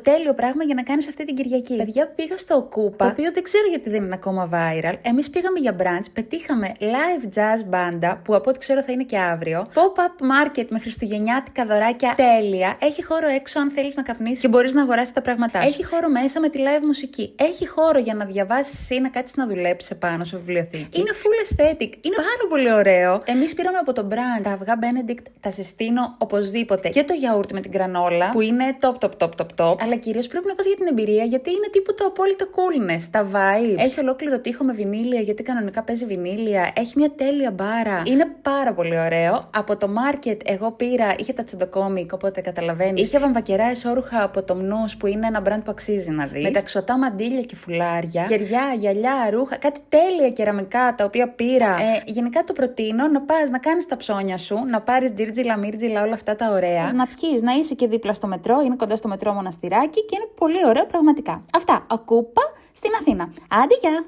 τέλειο πράγμα για να κάνεις αυτή την Κυριακή. Παιδιά, πήγα στο Οκούπα, το οποίο δεν ξέρω γιατί δεν είναι ακόμα viral. Εμείς πήγαμε για brunch, πετύχαμε live jazz μπάντα, που από ό,τι ξέρω θα είναι και αύριο. Pop-up market με χριστουγεννιάτικα δωράκια τέλεια. Έχει χώρο έξω αν θέλεις να καπνίσεις και μπορείς να αγοράσεις τα πράγματά σου. Έχει χώρο μέσα με τη live μουσική. Έχει χώρο για να διαβάσεις ή να κάτσεις να δουλέψεις επάνω σε βιβλιοθήκη. Είναι full aesthetic. Είναι πάρα πολύ ωραίο. Εμείς πήραμε από το brunch τα αυγά Benedict, τα συστήνω οπωσδήποτε. Και το γιαούρτι με την γρανόλα, που είναι top. Αλλά κυρίως πρέπει να πας για την εμπειρία, γιατί είναι τύπου το απόλυτο coolness. Τα vibes. Έχει ολόκληρο τοίχο με βινίλια, γιατί κανονικά παίζει βινίλια. Έχει μια τέλεια μπάρα. Είναι πάρα πολύ ωραίο. Από το market εγώ πήρα, είχε τα τσοντοκόμικ, οπότε καταλαβαίνεις. Είχε βαμβακερά εσώρουχα από το Mnous, που είναι ένα brand που αξίζει να δεις. Μεταξωτά μαντίλια και φουλάρια. Γεριά, γυαλιά, ρούχα. Κάτι τέλεια κεραμικά τα οποία πήρα. Γενικά το προτείνω να πας να κάνεις τα ψώνια σου, να πάρεις τζίρτζιλα, μύρτζιλα, όλα αυτά τα ωραία. Να πιεις, να είσαι και δίπλα στο μετρό, είναι κοντά στο μετρό Μοναστηράκι και είναι πολύ ωραίο πραγματικά. Αυτά. Οκούπα στην Αθήνα. Άντε, γεια!